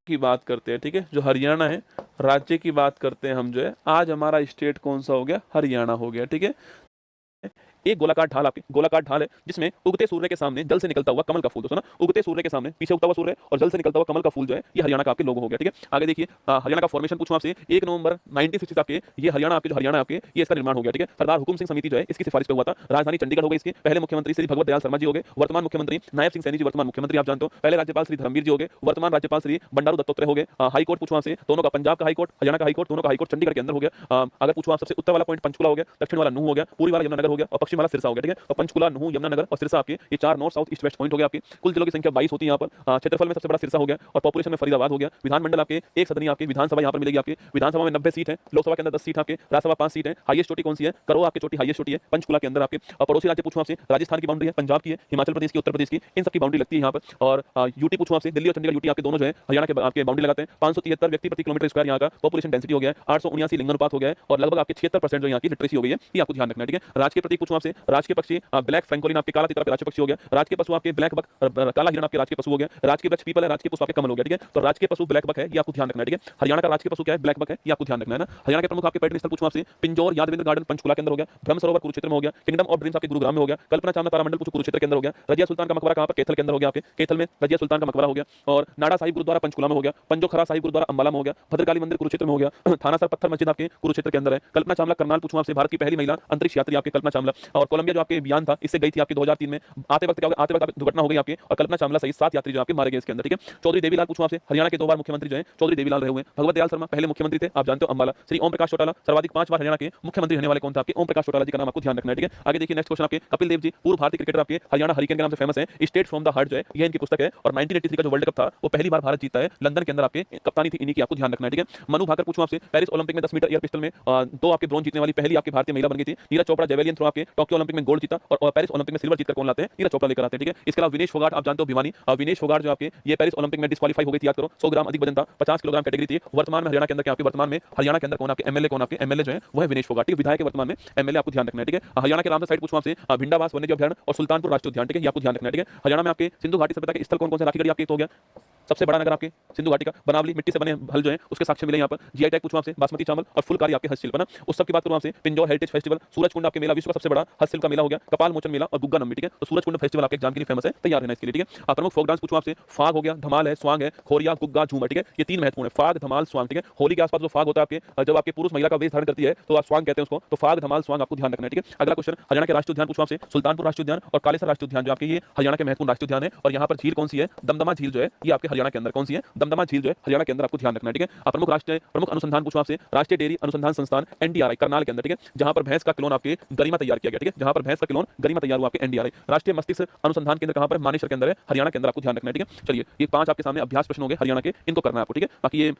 की बात करते हैं, ठीक है, जो हरियाणा है, राज्य की बात करते हैं हम जो है, आज हमारा स्टेट कौन सा हो गया, हरियाणा हो गया, ठीक है। एक गोलाकार ढाल है जिसमें उगते सूर्य के सामने जल से निकलता हुआ कमल का फूल, दोस्तों ना, उगते सूर्य के सामने पीछे उगता हुआ सूर्य और जल से निकलता हुआ कमल का फूल जो है, ये हरियाणा का आपके लोगो हो गया, ठीक है। आगे देखिए, हरियाणा का फॉर्मेशन पूछूं आपसे, 1 नवंबर 1960 आपके, ये हरियाणा आपके, जो हरियाणा आपके, ये इसका निर्माण हो गया, ठीक है। सरदार हुकुम सिंह समिति जो है इसकी सिफारिश पे हुआ था। राजधानी चंडीगढ़ हो गई इसके। पहले मुख्यमंत्री श्री भगवत दयाल शर्मा जी हो गए, वर्तमान मुख्यमंत्री नायब सिंह सैनी जी वर्तमान मुख्यमंत्री आप जानते हो। पहले राज्यपाल श्री धर्मवीर जी हो गए, वर्तमान राज्यपाल श्री बंडारू दत्तात्रेय हो गए। हाई कोर्ट पूछूं आपसे, दोनों का, पंजाब का हाई कोर्ट, हरियाणा का हाई कोर्ट, दोनों का हाई कोर्ट चंडीगढ़ के अंदर हो गया। अगर पूछूं आप सबसे, उत्तर वाला पॉइंट पंचकुला हो गया, दक्षिण वाला नूह हो गया, पूर्वी वाला यमुनानगर हो गया और पश्चिम वाला सिरसा हो गया, ठीक है। तो पंचकुला, नूह, यमुनानगर और सिरसा आपके, ये 4 north south east west point हो गया आपके। कुल जिलों की संख्या 22 होती है यहाँ पर। क्षेत्रफल में सबसे बड़ा सिरसा हो गया और पॉपुलेशन में फरीदाबाद हो गया। विधानमंडल आपके एक सदनी आपकी विधानसभा यहाँ पर मिलेगी आपकी। विधानसभा में 90 सीट है, लोकसभा के अंदर 10 सीट आपके, राज्यसभा 5 सीट है। हाईएस्ट चोटी कौन सी है, करो आपकी चोटी हाईएस्ट चोटी है पंचकुला के अंदर आपके। पड़ोसी राज्य पूछूं आपसे, राजस्थान की बाउंड्री है, पंजाब की है, हिमाचल प्रदेश की, उत्तर प्रदेश की, इन सबकी बाउंड्री लगती है यहाँ पर। और यूटी पूछूं आपसे, दिल्ली और चंडीगढ़ यूटी आपके दोनों जो है हरियाणा के आपके बाउंड्री लगाते हैं। 573 व्यक्ति प्रति किलोमीटर स्क्वायर यहाँ का पॉपुलेशन डेंसिटी हो गया है। 879 लिंगानुपात हो गया है और लगभग आपके 76% जो यहाँ की लिटरेसी हो गई है, ये आपको ध्यान रखना है, ठीक है। राजकीय प्रतीक पूछूं आपसे, राजकीय पक्षी ब्लैक फ्रैंकोलिन आपके, काला तीतर आपके राजकीय पक्षी हो गया। राजकीय पशु आपके ब्लैक बक, काला हिरण आपके राजकीय पशु हो गया। राजकीय वृक्ष पीपल है, राजकीय पुष्प आपके कमल हो गया, ठीक है। तो राजकीय पशु ब्लैक बक है, ये आपको ध्यान रखना है, ठीक है। हरियाणा का राजकीय पशु क्या है, ब्लैक बक है, ये आपको ध्यान रखना है ना। हरियाणा के प्रमुख आपके पर्यटन स्थल पूछूं आपसे, पिंजौर यादवेंद्र गार्डन पंचकुला के अंदर हो गया, ब्रह्म सरोवर कुरुक्षेत्र में हो गया, किंगडम ऑफ ड्रीम्स आपके गुरुग्राम में हो गया, कल्पना चावला तारामंडल पूछूं कुरुक्षेत्र के अंदर हो गया। रजिया सुल्तान का मकबरा कहां पर, कैथल के अंदर हो गया आपके, कैथल में रजिया सुल्तान का मकबरा हो गया। और नाडा साहिब गुरुद्वारा पंचकुला में हो गया, पंजोखरा साहिब गुरुद्वारा अंबाला में हो गया, भद्रकाली मंदिर कुरुक्षेत्र में हो गया, थाना सर पत्थर मस्जिद आपके कुरुक्षेत्र के अंदर है। कल्पना चावला करनाल पूछूं आपसे, भारत की पहली महिला अंतरिक्ष यात्री आपके कल्पना चावला। और कोलंबिया जो आपके यान था, इससे गई थी आपकी 2003 में, आते वक्त क्या हो गया, आते वक्त दुर्घटना हो गई आपकी और कल्पना चावला सहित 7 यात्री जो आपके मारे गए इसके अंदर, ठीक है। चौधरी देवीलाल पूछूं आपसे, हरियाणा के 2 बार मुख्यमंत्री जो है चौधरी देवीलाल रहे हुए हैं। भगवत दयाल शर्मा पहले मुख्यमंत्री थे, आप जानते हो, अंबाला। श्री ओम प्रकाश चौटाला सर्वाधिक 5 बार हरियाणा के मुख्यमंत्री रहने वाले कौन थे आपके, ओम प्रकाश चौटाला जी का नाम आपको ध्यान रखना है, ठीक है। आगे देखिए नेक्स्ट क्वेश्चन आपके, कपिल देव जी पूर्व भारतीय क्रिकेटर आपके, हरियाणा हरिकेन के नाम से फेमस है। स्टेट फ्रॉम द हार्ट जो है, ये इनकी पुस्तक है। और 1983 का जो वर्ल्ड कप था वो पहली बार भारत जीता है, लंदन के अंदर आपके कप्तानी थी इन्हीं की, आपको ध्यान रखना है, ठीक है। मनु भाकर पूछूं आपसे, पेरिस ओलंपिक में 10 मीटर एयर पिस्टल में 2 आपके ब्रॉन्ज जीतने वाली पहली आपकी भारतीय महिला बन गई थी। नीरज चोपड़ा जेवेलियन थ्रो आपके टोक्यो ओलंपिक में गोल्ड जीता और पेरिस ओलंपिक में सिल्वर जीतकर कौन लाते हैं, नीरज चोपड़ा लेकर आते हैं, ठीक है। इसके अलावा विनेश फोगाट आप जानते हो, भिवानी, विनेश फोगाट जो आपके, ये पेरिस ओलंपिक में डिस्क्वालीफाई हो गई थी, याद करो। 100 ग्राम अधिक वजन था, 50 किलोग्राम कैटेगरी थी। वर्तमान में हरियाणा के अंदर क्या आपके, वर्तमान में हरियाणा के अंदर कौन आपके एमएलए, कौन आपके एमएलए जो है वो है विनेश फोगाट, ठीक है। विधायक के वर्तमान में एमएलए, आपको ध्यान रखना है, ठीक है। हरियाणा के रामसर साइड पूछूं आपसे, भिंडावास वन्यजीव अभयारण्य और सुल्तानपुर राष्ट्रीय उद्यान, ठीक है, ये आपको ध्यान रखना है, ठीक है। हरियाणा में आपके सिंधु घाटी सभ्यता के स्थल कौन कौन से, राखीगढ़ी आपके हो गया सबसे बड़ा नगर आपके सिंधु घाटी का। बनावली मिट्टी से बने हल जो है उसके साक्ष्य मिले यहाँ पर। जीआई टैग पूछूं आपसे, बासमती चावल और फुलकारी आपके हस्तशिल्प ना, उस सब की बात करूं आपसे। पिंजौर हेरिटेज फेस्टिवल, सूरजकुंड आपके मेला विश्व का सबसे बड़ा हस्तशिल्प का मेला हो गया। कपाल मोचन मेला और गुग्गा नम्बी, ठीक है। तो सूरजकुंड फेस्टिवल आपके एग्जाम के लिए फेमस है, तैयार रहना इसके लिए, ठीक है। प्रमुख फोक डांस पूछूं आपसे, फाग हो गया, धमाल है, स्वांग है, खोरिया, गुग्गा, झूमर, ठीक है। ये 3 महत्वपूर्ण है, फाग, धमाल, स्वांग, ठीक है। होली के आसपास जो फाग होता है आपके, जब आपके पुरुष महिला का वेश धारण करती है तो आप स्वांग कहते हैं उसको, तो फाग, धमाल, स्वांग आपको ध्यान रखना है, ठीक है। अगला क्वेश्चन, हरियाणा के राष्ट्रीय उद्यान पूछूं आपसे, सुल्तानपुर राष्ट्रीय उद्यान और कालेसर राष्ट्रीय उद्यान जो आपके, ये हरियाणा के महत्वपूर्ण राष्ट्रीय उद्यान है। और यहाँ पर झील कौन सी है, दमदमा झील जो है, ये आपके हरियाणा के अंदर कौन सी है, दमदमा झील जो है हरियाणा के अंदर, आपको ध्यान रखना है, ठीक है। प्रमुख अनुसंधान पूछूं आपसे, राष्ट्रीय डेयरी अनुसंधान संस्थान एनडीआरआई करनाल के अंदर, ठीक है, जहां पर भैंस का क्लोन आपके गरिमा तैयार किया गया, ठीक है, जहां पर भैंस का क्लोन गरिमा तैयार हुआ आपके एनडीआरआई। राष्ट्रीय मस्तिष्क अनुसंधान केंद्र कहां पर, मानेसर के अंदर है, हरियाणा के अंदर, आपको ध्यान रखना है, ठीक है। चलिए ये 5 आपके सामने अभ्यास प्रश्न हो गए हरियाणा के, इनको करना है आपको, ठीक है। बाकी ये